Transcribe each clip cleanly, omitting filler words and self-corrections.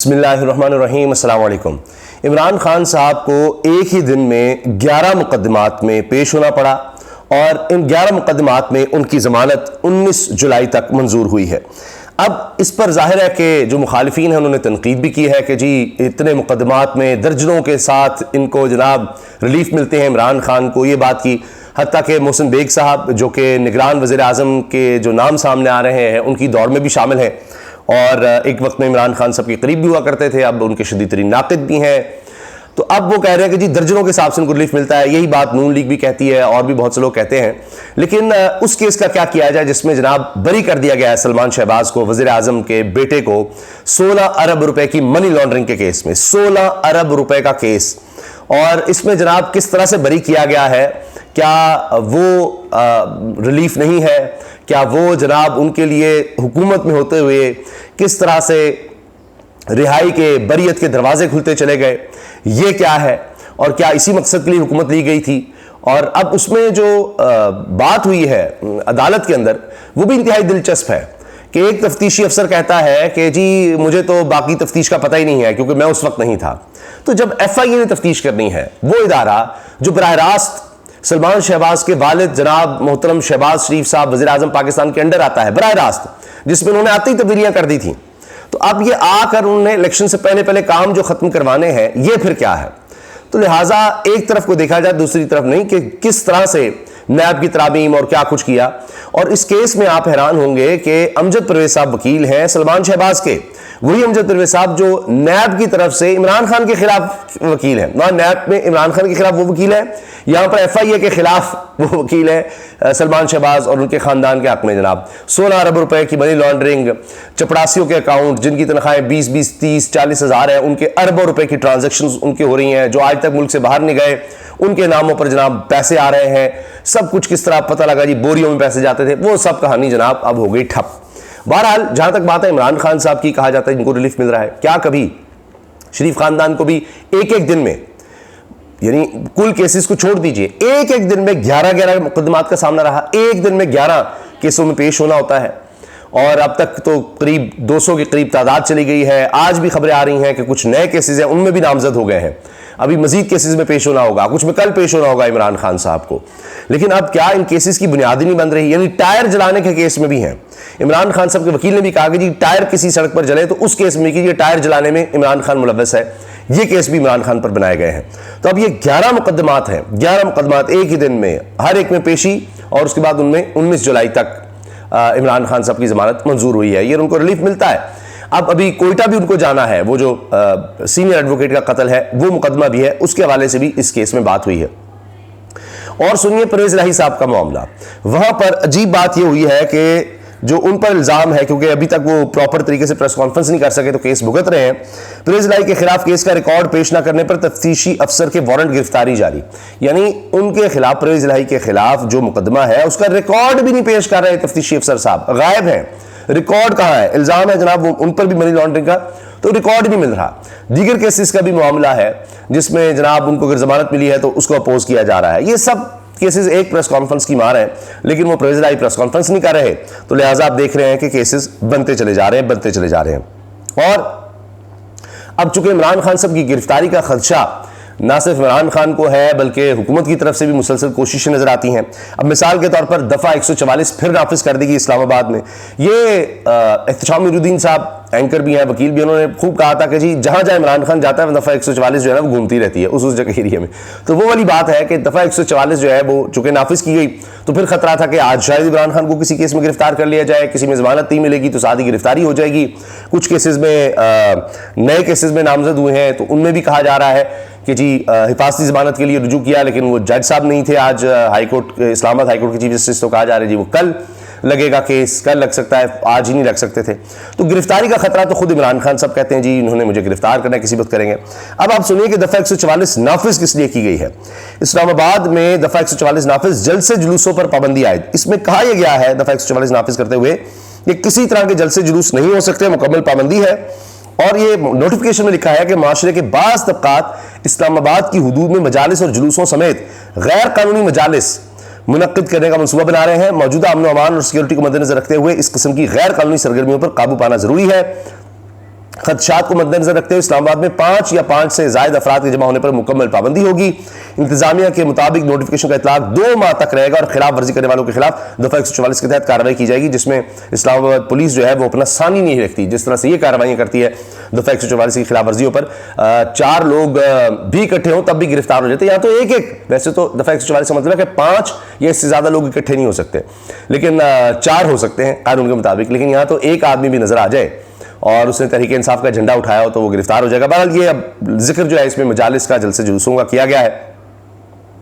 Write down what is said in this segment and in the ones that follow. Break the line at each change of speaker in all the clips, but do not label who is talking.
बिस्मिल्लाहिर्रहमानिर्रहीम, अस्सलाम वालेकुम। इमरान खान साहब को एक ही दिन में 11 मुकदमात में पेश होना पड़ा और इन 11 मुकदमात में उनकी ज़मानत 19 जुलाई तक मंजूर हुई है। अब इस पर जाहिर है कि जो मुखालिफिन हैं उन्होंने तनकीद भी की है कि जी इतने मुकदमात में दर्जनों के साथ इनको जनाब रिलीफ मिलते हैं इमरान खान को, ये बात की। हत्ता कि मोहसिन बेग साहब जो कि निगरान वज़ीर आज़म के जो नाम सामने आ रहे हैं उनकी दौड़ में भी शामिल हैं और एक वक्त में इमरान खान साहब के करीब भी हुआ करते थे, अब उनके शदीद तरीन नाक़िद भी हैं। तो अब वो कह रहे हैं कि जी दर्जनों के हिसाब से उनको रिलीफ मिलता है। यही बात नून लीग भी कहती है और भी बहुत से लोग कहते हैं। लेकिन उस केस का क्या किया जाए जिसमें जनाब बरी कर दिया गया है सलमान शहबाज को, वज़ीर आज़म के बेटे को, 16 अरब रुपए की मनी लॉन्ड्रिंग के केस में। 16 अरब रुपए का केस, और इसमें जनाब किस तरह से बरी किया गया है, क्या वो रिलीफ नहीं है, क्या वो जनाब उनके लिए हुकूमत में होते हुए किस तरह से रिहाई के बरियत के दरवाजे खुलते चले गए, ये क्या है, और क्या इसी मकसद के लिए हुकूमत ली गई थी। और अब उसमें जो बात हुई है अदालत के अंदर वो भी इंतहाई दिलचस्प है कि एक तफ्तीशी अफसर कहता है कि जी मुझे तो बाकी तफ्तीश का पता ही नहीं है क्योंकि मैं उस वक्त नहीं था। तो जब FIA ने तफ्तीश करनी है, वो इदारा जो बराह रास्त सलमान शहबाज के वालिद जनाब मोहतरम शहबाज शरीफ साहब वज़ीर आज़म पाकिस्तान के अंडर आता है बराह रास्त, जिसमें उन्होंने आती ही तब्दीलियां कर दी थी, तो अब ये आकर उन्होंने इलेक्शन से पहले पहले काम जो खत्म करवाने हैं, ये फिर क्या है। तो लिहाजा एक तरफ को देखा जाए दूसरी तरफ नहीं कि किस तरह से नैब की तरामीम और क्या कुछ किया। और इस केस में आप हैरान होंगे कि अमजद परवेज साहब वकील हैं सलमान शहबाज के, वही अमजद परवेज साहब जो नैब की तरफ से इमरान खान के खिलाफ वकील हैं। वहां नैब में इमरान खान के खिलाफ वो वकील है, यहां पर FIA के खिलाफ वो वकील है सलमान शहबाज और उनके खानदान के हक में जनाब 16 अरब रुपए की मनी लॉन्ड्रिंग, चपड़ासियों के अकाउंट जिनकी तनख्वाहें 20-20, 30, 40 हज़ार है, उनके अरबों रुपए की ट्रांजेक्शन उनकी हो रही हैं, जो आज तक मुल्क से बाहर नहीं गए, उनके नामों पर जनाब पैसे आ रहे हैं। सब कुछ किस तरह पता लगा जी, बोरियों में पैसे जाते थे, वो सब कहानी जनाब अब हो गई ठप। बहरहाल जहां तक बात है इमरान खान साहब की, कहा जाता है इनको रिलीफ मिल रहा है, क्या कभी शरीफ खानदान को भी एक एक दिन में, यानी कुल केसेस को छोड़ दीजिए, एक एक दिन में 11-11 मुकदमात का सामना रहा, एक दिन में 11 केसों में पेश होना होता है। और अब तक तो करीब 200 के करीब तादाद चली गई है। आज भी खबरें आ रही हैं कि कुछ नए केसेस हैं उनमें भी नामजद हो गए हैं, अभी मजीद केसेस में पेश होना होगा, कुछ में कल पेश होना होगा इमरान खान साहब को। लेकिन अब क्या इन केसेस की बुनियादी नहीं बन रही, यानी टायर जलाने के केस में भी हैं। इमरान खान साहब के वकील ने भी कहा कि जी टायर किसी सड़क पर जले तो उस केस में कीजिए, टायर जलाने में इमरान खान मुलव्वस है, ये केस भी इमरान खान पर बनाए गए हैं। तो अब ये 11 मुकदमात हैं, 11 मुकदमात एक ही दिन में, हर एक में पेशी, और उसके बाद उनमें 19 जुलाई तक इमरान खान साहब की जमानत मंजूर हुई है, ये उनको रिलीफ मिलता है। अब अभी कोयटा भी उनको जाना है, वो जो सीनियर एडवोकेट का कत्ल है वो मुकदमा भी है, उसके हवाले से भी इस केस में बात हुई है। और सुनिए परवेज इलाही साहब का मामला, वहां पर अजीब बात ये हुई है कि जो उन पर इल्जाम है, क्योंकि अभी तक वो प्रॉपर तरीके से प्रेस कॉन्फ्रेंस नहीं कर सके तो केस भुगत रहे हैं, परवेज इलाही के खिलाफ केस का रिकॉर्ड पेश न करने पर तफ्तीशी अफसर के वारंट गिरफ्तारी जारी। यानी उनके खिलाफ, परवेज इलाही के खिलाफ जो मुकदमा है उसका रिकॉर्ड भी नहीं पेश कर रहे तफ्तीशी अफसर साहब, गायब हैं। रिकॉर्ड कहां है, इल्जाम है जनाब उन पर भी मनी लॉन्ड्रिंग का, तो रिकॉर्ड नहीं मिल रहा। दीगर केसेस का भी मामला है जिसमें जनाब उनको अगर जमानत मिली है तो उसको अपोज किया जा रहा है। ये सब केसेस एक प्रेस कॉन्फ्रेंस की मार है, लेकिन वो परवेज इलाही प्रेस कॉन्फ्रेंस नहीं कर रहे, तो लिहाजा आप देख रहे हैं कि केसेस बनते चले जा रहे हैं, बनते चले जा रहे हैं। और अब चूंकि इमरान खान साहब की गिरफ्तारी का खदशा ना सिर्फ इमरान खान को है बल्कि हुकूमत की तरफ से भी मुसलसल कोशिशें नजर आती हैं। अब मिसाल के तौर पर दफ़ा 144 फिर नाफिज कर देगी इस्लामाबाद में। ये एहतशाम मीरुद्दीन साहब एंकर भी हैं, वकील भी, उन्होंने खूब कहा था कि जी जहां जहां इमरान खान जाता है दफ़ा 144 जो है ना वो घूमती रहती है उस जगह एरिया में। तो वो वाली बात है कि दफ़ा 144 जो है वो चूंकि नाफिज की गई तो फिर खतरा था कि आज शायद इमरान खान को किसी केस में गिरफ्तार कर लिया जाए, किसी में जमानत नहीं मिलेगी तो साथ ही गिरफ्तारी हो जाएगी। कुछ केसेस में नए केसेस में नामजद हुए हैं तो उनमें भी कहा जा रहा है कि जी हिफाजती जमानत के लिए रुजू किया, लेकिन वो जज साहब नहीं थे आज हाईकोर्ट, इस्लामाबाद हाईकोर्ट के चीफ जस्टिस, तो कहा जा रहा है जी वो कल लगेगा केस, कल लग सकता है, आज ही नहीं लग सकते थे। तो गिरफ्तारी का खतरा तो खुद इमरान खान साहब कहते हैं जी इन्होंने मुझे गिरफ्तार करना है, किसी वक्त करेंगे। अब आप सुनिए कि दफ़ा 144 नाफिज किस लिए की गई है। इस्लामाबाद में दफ़ा 144 नाफिज, जलसे जुलूसों पर पाबंदी आयद। इसमें कहा यह गया है दफ़ा 144 नाफिज करते हुए कि किसी तरह के जलसे जुलूस नहीं हो सकते, मुकम्मल पाबंदी है। और ये नोटिफिकेशन में लिखा है कि माशरे के बाज़ तबकात इस्लामाबाद की हुदूद में मजालिस और जुलूसों समेत गैर कानूनी मजालिस मुनक्किद करने का मंसूबा बना रहे हैं। मौजूदा अमन अमान और सिक्योरिटी को मद्देनजर रखते हुए इस किस्म की गैर कानूनी सरगर्मियों पर काबू पाना जरूरी है। खदशात को मद्देनजर रखते हुए इस्लामाबाद में 5 या 5 से ज्यादा अफराद के जमा होने पर मुकम्मल पाबंदी होगी। इंतजामिया के मुताबिक नोटिफिकेशन का इतलाक 2 माह तक रहेगा और खिलाफ वर्जी करने वालों के खिलाफ दफा 144 के तहत कार्रवाई की जाएगी, जिसमें इस्लामाबाद पुलिस जो है वो अपना सानी नहीं रखती। जिस तरह से ये कार्रवाई करती है दफा 144 की खिलाफ वर्जियों पर, 4 लोग भी इकट्ठे हों तब भी गिरफ्तार हो जाते हैं। यहाँ तो एक वैसे तो दफा 144 का मतलब है कि 5 या इससे ज्यादा लोग इकट्ठे नहीं हो सकते, लेकिन 4 हो सकते हैं कानून के मुताबिक। लेकिन यहाँ तो एक आदमी भी नजर आ जाए और उसने तहरीक इंसाफ का झंडा उठाया हो तो वो गिरफ्तार हो जाएगा। बहरहाल ये अब जिक्र जो है इसमें मजालिस का, जलसे जुलूसों का किया गया है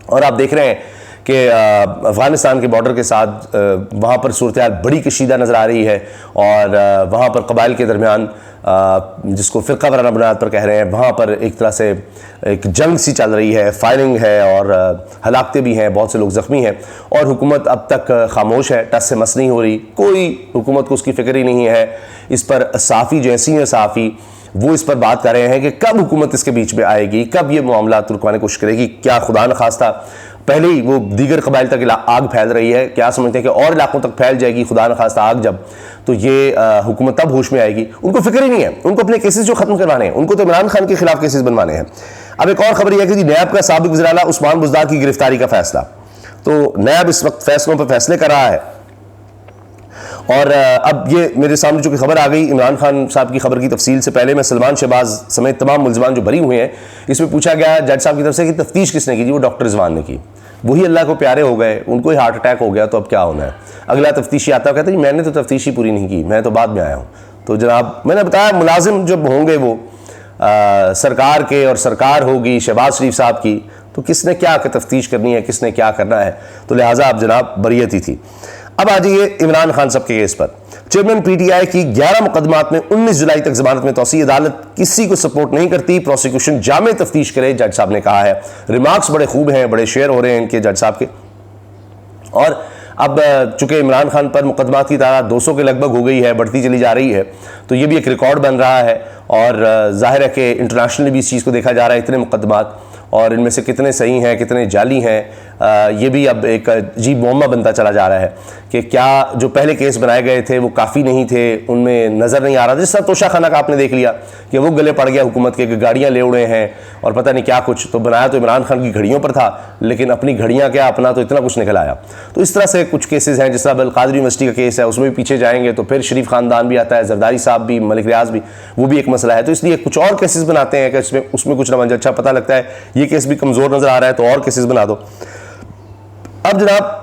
और आप देख रहे हैं कि अफगानिस्तान के बॉर्डर के साथ वहाँ पर सूरत हाल बड़ी कशीदा नज़र आ रही है और वहाँ पर कबाइल के दरमियान जिसको फ़िरक़ा वाराना बुनियाद पर कह रहे हैं, वहाँ पर एक तरह से एक जंग सी चल रही है, फायरिंग है और हलाकतें भी हैं, बहुत से लोग ज़ख्मी हैं और हुकूमत अब तक खामोश है, टस से मस नहीं हो रही। कोई हुकूमत को उसकी फ़िक्र ही नहीं है। इस पर सहाफ़ी जो है, सीनियर सहाफ़ी, वो इस पर बात कर रहे हैं कि कब हुकूमत इसके बीच में आएगी, कब ये मामला रुकवाने की कोशिश करेगी। क्या खुदा न खास्ता पहले ही वो दीगर कबाइल तक आग फैल रही है, क्या समझते हैं कि और इलाकों तक फैल जाएगी खुदा न खास्ता आग जब, तो ये हुकूमत तब होश में आएगी। उनको फिक्र ही नहीं है, उनको अपने केसेस जो खत्म करवाने हैं, उनको तो इमरान खान के खिलाफ केसेस बनवाने हैं। अब एक और खबर यह है कि नैब का साबिक वज़ीर आला उस्मान बुज़दार की गिरफ्तारी का फैसला, तो नैब इस वक्त फैसलों पर फैसले कर रहा है और अब ये मेरे सामने जो कि खबर आ गई इमरान खान साहब की खबर की तफसील से पहले मैं सलमान शहबाज समेत तमाम मुलजमान जो बरी हुए हैं, इसमें पूछा गया जज साहब की तरफ से कि तफ्तीश किसने की जी, वो डॉक्टर रिजवान ने की। वही अल्लाह को प्यारे हो गए, उनको ही हार्ट अटैक हो गया तो अब क्या होना है। अगला तफ्तीशी आता है, कहते हैं मैंने तो तफ्तीशी पूरी नहीं की, मैं तो बाद में आया हूँ। तो जनाब मैंने बताया मुलाजिम जब होंगे वो सरकार के और सरकार होगी शहबाज शरीफ साहब की, तो किसने क्या तफ्तीश करनी है, किसने क्या करना है, तो लिहाजा अब जनाब बरीयत ही थी। अब आ जाइए इमरान खान साहब के केस पर। चेयरमैन पीटीआई की 11 मुकदमात में 19 जुलाई तक जमानत में तौसी, अदालत किसी को सपोर्ट नहीं करती, प्रोसिक्यूशन जामे तफ्तीश करे, जज साहब ने कहा है। रिमार्क्स बड़े खूब हैं, बड़े शेयर हो रहे हैं इनके जज साहब के। और अब चूंकि इमरान खान पर मुकदमात की तादाद 200 के लगभग हो गई है, बढ़ती चली जा रही है, तो ये भी एक रिकॉर्ड बन रहा है और जाहिर है कि इंटरनेशनली भी इस चीज़ को देखा जा रहा है, इतने मुकदमात और इनमें से कितने सही हैं कितने जाली हैं, ये भी अब एक अजीब मुअम्मा बनता चला जा रहा है कि क्या जो पहले केस बनाए गए थे वो काफ़ी नहीं थे, उनमें नज़र नहीं आ रहा। जिस तरह तोशा खाना का आपने देख लिया कि वो गले पड़ गया हुकूमत के, गाड़ियाँ ले उड़े हैं और पता नहीं क्या कुछ, तो बनाया तो इमरान खान की घड़ियों पर था लेकिन अपनी घड़ियाँ क्या, अपना तो इतना कुछ निकल आया। तो इस तरह से कुछ केसेस हैं, जिस तरह अल-कादर यूनिवर्सिटी का केस है, उसमें भी पीछे जाएंगे तो फिर शरीफ खानदान भी आता है, जरदारी साहब भी, मलिक रियाज भी, वो भी एक मसला है। तो इसलिए कुछ और केसेस बनाते हैं कि उसमें कुछ ना बन जाए। अच्छा पता लगता है ये केस भी कमज़ोर नज़र आ रहा है तो और केसेस बना दो। अब जनाब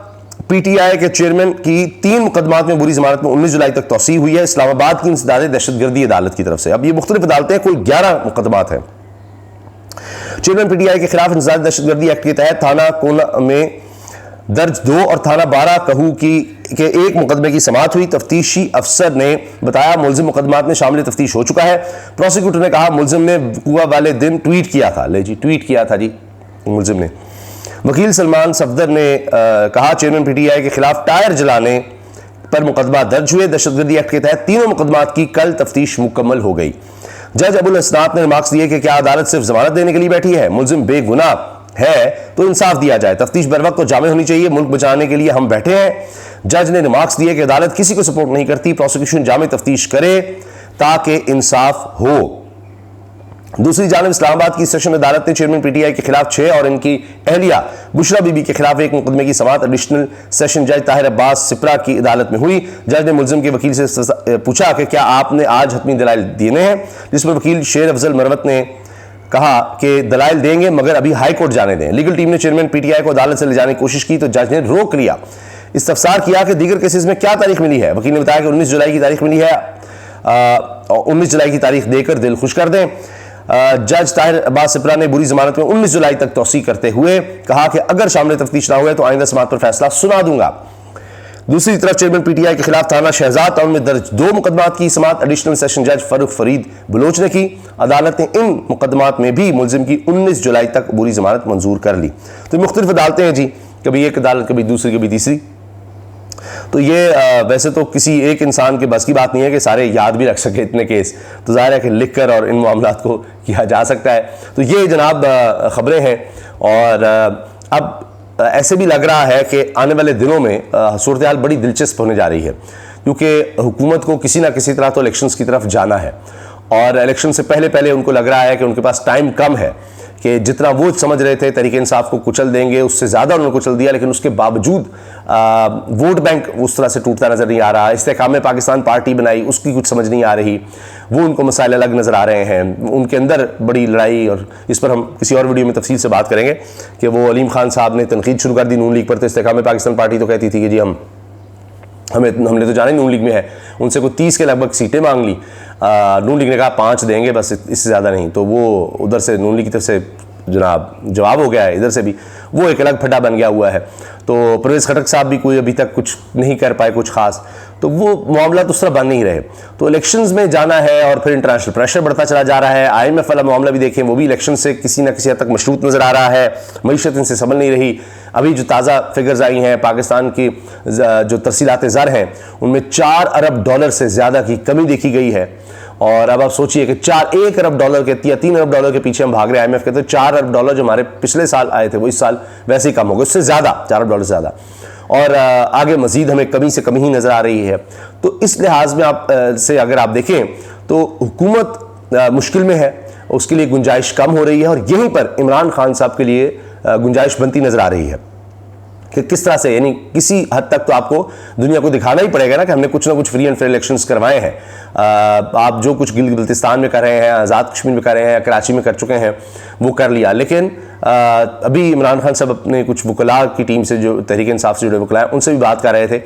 पीटीआई के चेयरमैन की 3 मुकदमात में बुरी जमानत में 19 जुलाई तक तौसी हुई है इस्लामाबाद की इंसदाद दहशतगर्दी अदालत की तरफ से। अब ये मुख्तलिफ अदालतें, कुल 11 मुकदमात हैं चेयरमैन पीटीआई के खिलाफ इंसदाद दहशतगर्दी एक्ट के तहत थाना कोना में दर्ज 2 और थाना 12 कहू की के एक मुकदमे की समाअत हुई। तफ्तीशी अफसर ने बताया मुलजिम मुकदमात में शामिल तफ्तीश हो चुका है। प्रोसिक्यूटर ने कहा मुलजिम ने वकूआ वाले दिन ट्वीट किया था, ले जी ट्वीट किया था जी मुलजिम ने। वकील सलमान सफदर ने कहा चेयरमैन पीटीआई के खिलाफ टायर जलाने पर मुकदमा दर्ज हुए। दहशतगर्दी एक्ट के तहत तीनों मुकदमात की कल तफ्तीश मुकम्मल हो गई। जज अबुल असनात ने रिमार्क्स दिए कि क्या अदालत सिर्फ जमानत देने के लिए बैठी है, मुलजिम बेगुनाह है तो इंसाफ दिया जाए, तफ्तीश बर वक्त तो जामे होनी चाहिए, मुल्क बचाने के लिए हम बैठे हैं। जज ने रिमार्क्स दिए कि अदालत किसी को सपोर्ट नहीं करती, प्रोसिक्यूशन जामे तफ्तीश करे ताकि इंसाफ हो। दूसरी जानब इस्लामाबाद की सेशन अदालत ने चेयरमैन पीटीआई के खिलाफ 6 और इनकी अहलिया बुशरा बीबी के खिलाफ 1 मुकदमे की समाअत एडिशनल सेशन जज ताहिर अब्बास सिपरा की अदालत में हुई। जज ने मुलजिम के वकील से पूछा कि क्या आपने आज हतमी दलाइल देने हैं, जिस पर वकील शेर अफजल मरवत ने कहा कि दलाइल देंगे मगर अभी हाई कोर्ट जाने दें। लीगल टीम ने चेयरमैन पीटीआई को अदालत से ले जाने की कोशिश की तो जज ने रोक लिया। इस्तफसार किया कि दीगर केसेस में क्या तारीख मिली है। वकील ने बताया कि 19 जुलाई की तारीख मिली है, 19 जुलाई की तारीख देकर दिल खुश कर दें। जज ताहिर अब्बास सिपरा ने बुरी जमानत में 19 जुलाई तक तौसी करते हुए कहा कि अगर शामिल तफ्तीश ना हुए तो आइंदा समाअत पर फैसला सुना दूंगा। दूसरी तरफ चेयरमैन पीटीआई के खिलाफ थाना शहजाद टाउन में दर्ज 2 मुकदमात की समाअत एडिशनल सेशन जज फरूख फरीद बलोच ने की। अदालत ने इन मुकदमात में भी मुलजिम की 19 जुलाई तक बुरी जमानत मंजूर कर ली। तो मुख्तलिफ अदालतें हैं जी, कभी एक अदालत कभी दूसरी कभी तीसरी। तो ये वैसे तो किसी एक इंसान के बस की बात नहीं है कि सारे याद भी रख सके इतने केस, तो जाहिर है कि लिख कर और इन मामलात को किया जा सकता है। तो ये जनाब खबरें हैं और अब ऐसे भी लग रहा है कि आने वाले दिनों में सूरत हाल बड़ी दिलचस्प होने जा रही है, क्योंकि हुकूमत को किसी ना किसी तरह तो इलेक्शंस की तरफ जाना है और इलेक्शन से पहले पहले उनको लग रहा है कि उनके पास टाइम कम है, कि जितना वो समझ रहे थे तहरीक इंसाफ को कुचल देंगे उससे ज़्यादा उन्होंने कुचल दिया, लेकिन उसके बावजूद वोट बैंक उस तरह से टूटता नज़र नहीं आ रहा। इस्तेकाम पाकिस्तान पार्टी बनाई, उसकी कुछ समझ नहीं आ रही, वो उनको मसाइल अलग नज़र आ रहे हैं, उनके अंदर बड़ी लड़ाई, और इस पर हम किसी और वीडियो में तफसील से बात करेंगे कि वो अलीम खान साहब ने तनकीद शुरू कर दी नून लीग पर। तो इस्तेकाम पाकिस्तान पार्टी तो कहती थी कि जी हमने तो जाना ही नून लीग में है, उनसे कोई 30 के लगभग सीटें मांग ली, नून लीग ने कहा 5 देंगे बस, इससे ज़्यादा नहीं। तो वो उधर से नून लीग की तरफ से जनाब जवाब हो गया है, इधर से भी वो एक अलग फटा बन गया हुआ है। तो परवेज़ खटक साहब भी कोई अभी तक कुछ नहीं कर पाए कुछ खास, तो वो मामला तो उस तरह बन नहीं रहे। तो इलेक्शंस में जाना है और फिर इंटरनेशनल प्रेशर बढ़ता चला जा रहा है। IMF वाला मामला भी देखें, वो भी इलेक्शन से किसी न किसी हद तक मशरूत नज़र आ रहा है, मईशत इनसे संभल नहीं रही। अभी जो ताज़ा फिगर्स आई हैं पाकिस्तान की जो तरसीलात ज़र हैं उनमें $4 अरब से ज़्यादा की कमी देखी गई है। और अब आप सोचिए कि $1 अरब के या $3 अरब के पीछे हम भाग रहे हैं। IMF कहते हैं $4 अरब जो हमारे पिछले साल आए थे वो इस साल वैसे ही कम हो गए, उससे ज़्यादा, $4 अरब से ज़्यादा, और आगे मजीद हमें कमी से कमी ही नज़र आ रही है। तो इस लिहाज में आप से अगर आप देखें तो हुकूमत मुश्किल में है, उसके लिए गुंजाइश कम हो रही है, और यहीं पर इमरान खान साहब के लिए गुंजाइश बनती नज़र आ रही है कि किस तरह से, यानी किसी हद तक तो आपको दुनिया को दिखाना ही पड़ेगा ना कि हमने कुछ ना कुछ फ्री एंड फेयर इलेक्शंस करवाए हैं। आप जो कुछ गिलगित बल्तिस्तान में कर रहे हैं, आज़ाद कश्मीर में कर रहे हैं, कराची में कर चुके हैं, वो कर लिया। लेकिन अभी इमरान खान साहब अपने कुछ वकला की टीम से, जो तहरीक इंसाफ से जुड़े वकला हैं, उनसे भी बात कर रहे थे,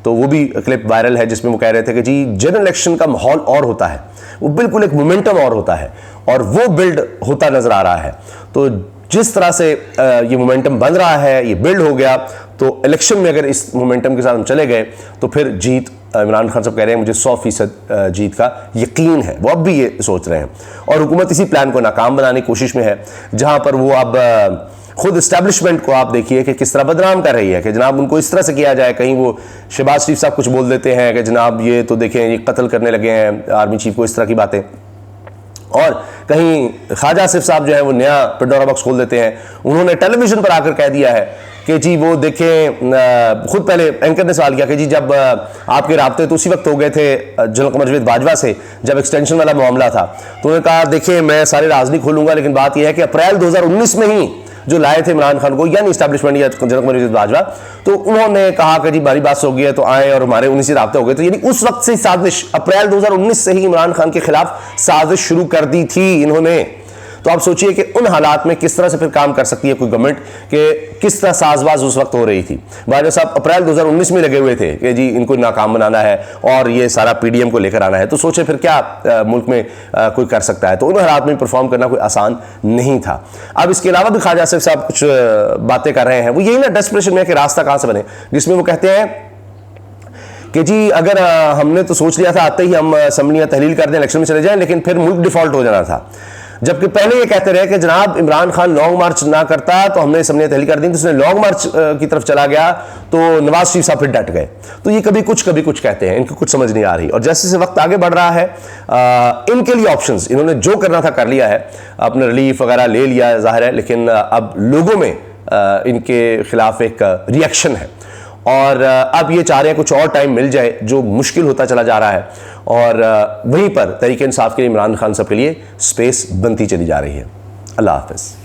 तो वो भी क्लिप वायरल है जिसमें वो कह रहे थे कि जी जनरल इलेक्शन का माहौल और होता है, वो बिल्कुल एक मोमेंटम और होता है, और वो बिल्ड होता नज़र आ रहा है। तो जिस तरह से ये मोमेंटम बन रहा है, ये बिल्ड हो गया, तो इलेक्शन में अगर इस मोमेंटम के साथ हम चले गए तो फिर जीत, इमरान खान साहब कह रहे हैं मुझे 100% जीत का यकीन है, वो अब भी ये सोच रहे हैं। और हुकूमत इसी प्लान को नाकाम बनाने की कोशिश में है, जहां पर वो अब खुद इस्टेब्लिशमेंट को आप देखिए कि किस तरह बदनाम कर रही है कि जनाब उनको इस तरह से किया जाए। कहीं वो शहबाज शरीफ साहब कुछ बोल देते हैं कि जनाब ये तो देखें ये कत्ल करने लगे हैं आर्मी चीफ को, इस तरह की बातें, और कहीं ख्वाजा आसिफ साहब जो है वो नया पेंडोरा बॉक्स खोल देते हैं। उन्होंने टेलीविजन पर आकर कह दिया है कि जी वो देखें, खुद पहले एंकर ने सवाल किया कि जी जब आपके राब्ते तो उसी वक्त हो गए थे जनरल कमर जावेद बाजवा से जब एक्सटेंशन वाला मामला था, तो उन्होंने कहा देखिए मैं सारे राज नहीं खोलूंगा, लेकिन बात यह है कि अप्रैल 2019 में ही जो लाए थे इमरान खान को, यानी इस्टेब्लिशमेंट या जनरल कमर जावेद बाजवा, तो उन्होंने कहा कि जी हमारी बात हो गई है तो आए, और हमारे 19 राब्ते हो गए। तो यानी उस वक्त से साजिश, अप्रैल 2019 से ही इमरान खान के खिलाफ साजिश शुरू कर दी थी इन्होंने। तो आप सोचिए कि उन हालात में किस तरह से फिर काम कर सकती है कोई गवर्नमेंट, कि किस तरह साजबाज उस वक्त हो रही थी। बाजवा साहब अप्रैल 2019 में लगे हुए थे कि जी इनको नाकाम बनाना है और ये सारा PDM को लेकर आना है, तो सोचे फिर क्या मुल्क में कोई कर सकता है। तो उन हालात में परफॉर्म करना कोई आसान नहीं था। अब इसके अलावा भी ख्वाजा आसिफ साहब कुछ बातें कर रहे हैं, वो यही ना डेस्परेशन में कि रास्ता कहां से बने, जिसमें वो कहते हैं कि जी अगर हमने तो सोच लिया था आते ही हम असम्बलियां तहलील कर दें, इलेक्शन में चले जाएं, लेकिन फिर मुल्क डिफॉल्ट हो जाना था। जबकि पहले ये कहते रहे कि जनाब इमरान खान लॉन्ग मार्च ना करता तो हमने असम्बलियां तहलील कर दी, तो उसने लॉन्ग मार्च की तरफ चला गया तो नवाज शरीफ साहब फिर डट गए। तो ये कभी कुछ कहते हैं, इनको कुछ समझ नहीं आ रही। और जैसे जैसे वक्त आगे बढ़ रहा है इनके लिए ऑप्शंस, इन्होंने जो करना था कर लिया है, अपने रिलीफ वगैरह ले लिया जाहिर है, लेकिन अब लोगों में इनके खिलाफ एक रिएक्शन है, और अब ये चाह रहे हैं कुछ और टाइम मिल जाए, जो मुश्किल होता चला जा रहा है, और वहीं पर तहरीक इंसाफ के लिए इमरान खान साहब के लिए स्पेस बनती चली जा रही है। अल्लाह हाफ़िज़।